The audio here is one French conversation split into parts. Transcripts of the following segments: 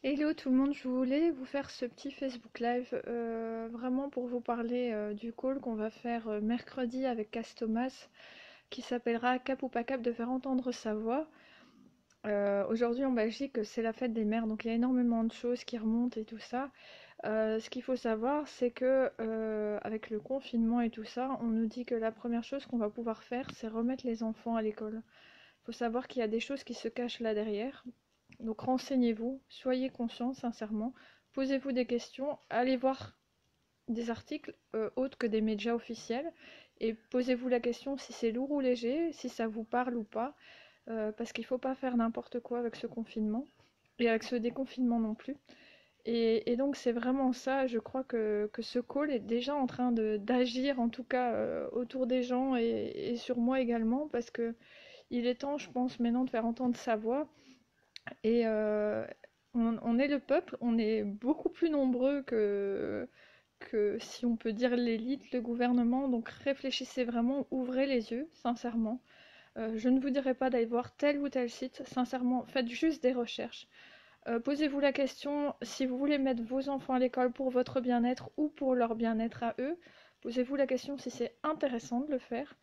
Hello tout le monde, je voulais vous faire ce petit Facebook Live vraiment pour vous parler du call qu'on va faire mercredi avec Castomas qui s'appellera Cap ou pas cap de faire entendre sa voix. Aujourd'hui en Belgique c'est la fête des mères donc il y a énormément de choses qui remontent et tout ça. Ce qu'il faut savoir c'est que avec le confinement et tout ça on nous dit que la première chose qu'on va pouvoir faire c'est remettre les enfants à l'école. Il faut savoir qu'il y a des choses qui se cachent là derrière. Donc renseignez-vous, soyez conscients sincèrement, posez-vous des questions, allez voir des articles autres que des médias officiels et posez-vous la question si c'est lourd ou léger, si ça vous parle ou pas, parce qu'il ne faut pas faire n'importe quoi avec ce confinement et avec ce déconfinement non plus. Et donc c'est vraiment ça, je crois que ce call est déjà en train d'agir en tout cas autour des gens et sur moi également, parce que il est temps, je pense, maintenant de faire entendre sa voix. Et on est le peuple, on est beaucoup plus nombreux que si on peut dire l'élite, le gouvernement. Donc réfléchissez vraiment, ouvrez les yeux, sincèrement. Je ne vous dirai pas d'aller voir tel ou tel site, sincèrement, faites juste des recherches. Posez-vous la question si vous voulez mettre vos enfants à l'école pour votre bien-être ou pour leur bien-être à eux. Posez-vous la question si c'est intéressant de le faire.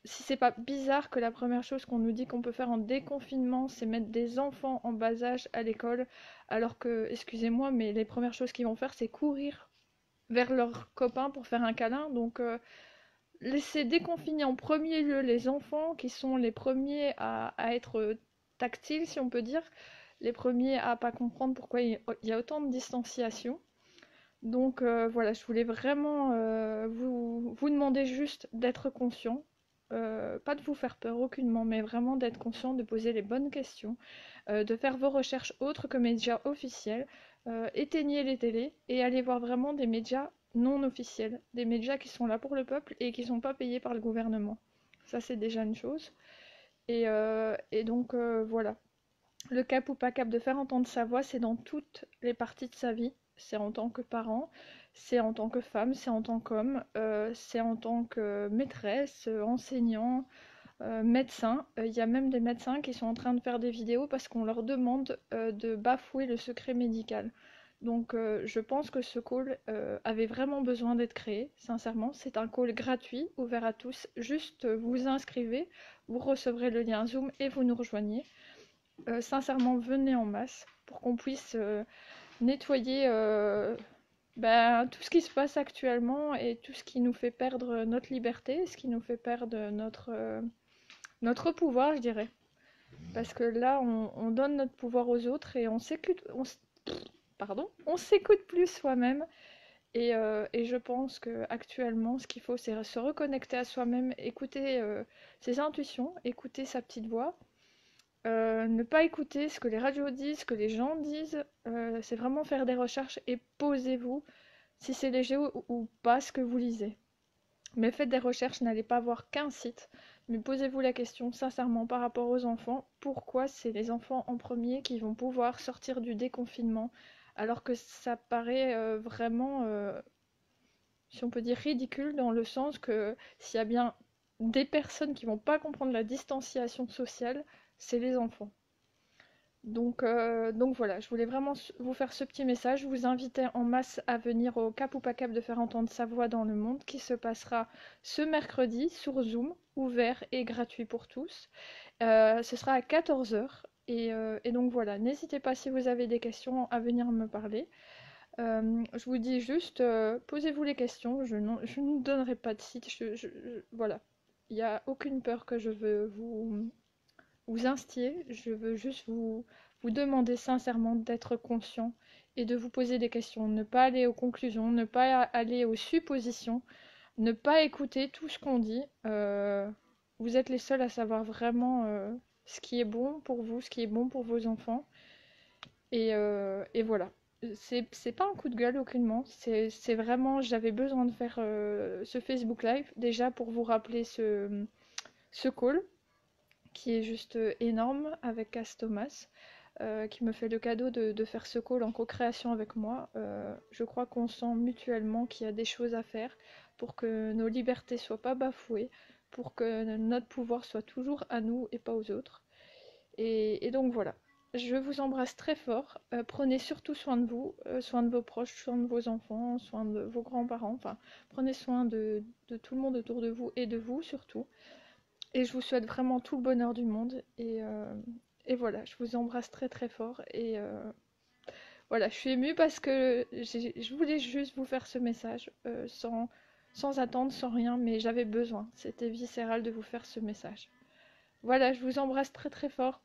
Si c'est pas bizarre que la première chose qu'on nous dit qu'on peut faire en déconfinement, c'est mettre des enfants en bas âge à l'école, alors que, excusez-moi, mais les premières choses qu'ils vont faire, c'est courir vers leurs copains pour faire un câlin. Donc, laissez déconfiner en premier lieu les enfants, qui sont les premiers à être tactiles, si on peut dire, les premiers à pas comprendre pourquoi il y a autant de distanciation. Donc voilà, je voulais vraiment vous demander juste d'être conscient, pas de vous faire peur aucunement, mais vraiment d'être conscient, de poser les bonnes questions, de faire vos recherches autres que médias officiels, éteignez les télés et allez voir vraiment des médias non officiels, des médias qui sont là pour le peuple et qui ne sont pas payés par le gouvernement. Ça c'est déjà une chose. Et donc voilà. Le cap ou pas cap de faire entendre sa voix, c'est dans toutes les parties de sa vie. C'est en tant que parent, c'est en tant que femme, c'est en tant qu'homme, c'est en tant que maîtresse, enseignant, médecin. Il y a même des médecins qui sont en train de faire des vidéos parce qu'on leur demande de bafouer le secret médical. Donc je pense que ce call avait vraiment besoin d'être créé, sincèrement. C'est un call gratuit, ouvert à tous. Juste vous inscrivez, vous recevrez le lien Zoom et vous nous rejoignez. Sincèrement, venez en masse pour qu'on puisse nettoyer tout ce qui se passe actuellement et tout ce qui nous fait perdre notre liberté, ce qui nous fait perdre notre pouvoir, je dirais. Parce que là, on donne notre pouvoir aux autres et on s'écoute plus soi-même. Et je pense que actuellement, ce qu'il faut, c'est se reconnecter à soi-même, écouter ses intuitions, écouter sa petite voix. Ne pas écouter ce que les radios disent, ce que les gens disent, c'est vraiment faire des recherches et posez-vous si c'est léger ou pas ce que vous lisez. Mais faites des recherches, n'allez pas voir qu'un site, mais posez-vous la question sincèrement par rapport aux enfants, pourquoi c'est les enfants en premier qui vont pouvoir sortir du déconfinement, alors que ça paraît vraiment, si on peut dire, ridicule dans le sens que s'il y a bien des personnes qui vont pas comprendre la distanciation sociale, c'est les enfants. Donc voilà, je voulais vraiment vous faire ce petit message, vous inviter en masse à venir au Cap ou pas Cap de faire entendre sa voix dans le monde qui se passera ce mercredi sur Zoom, ouvert et gratuit pour tous. Ce sera à 14 heures et donc voilà, n'hésitez pas si vous avez des questions à venir me parler. Je vous dis juste, posez-vous les questions, je ne donnerai pas de site, voilà. Il n'y a aucune peur que je veux vous instiller, je veux juste vous demander sincèrement d'être conscient et de vous poser des questions, ne pas aller aux conclusions, ne pas aller aux suppositions, ne pas écouter tout ce qu'on dit. Vous êtes les seuls à savoir vraiment ce qui est bon pour vous, ce qui est bon pour vos enfants. Et voilà. C'est pas un coup de gueule aucunement, c'est vraiment, j'avais besoin de faire ce Facebook Live, déjà pour vous rappeler ce call, qui est juste énorme avec Cass Thomas, qui me fait le cadeau de faire ce call en co-création avec moi. Je crois qu'on sent mutuellement qu'il y a des choses à faire pour que nos libertés soient pas bafouées, pour que notre pouvoir soit toujours à nous et pas aux autres. Et donc voilà. Je vous embrasse très fort. Prenez surtout soin de vous, soin de vos proches, soin de vos enfants, soin de vos grands-parents. Enfin, prenez soin de tout le monde autour de vous et de vous surtout. Et je vous souhaite vraiment tout le bonheur du monde. Et voilà, je vous embrasse très très fort. Voilà, je suis émue parce que je voulais juste vous faire ce message sans attendre, sans rien, mais j'avais besoin. C'était viscéral de vous faire ce message. Voilà, je vous embrasse très très fort.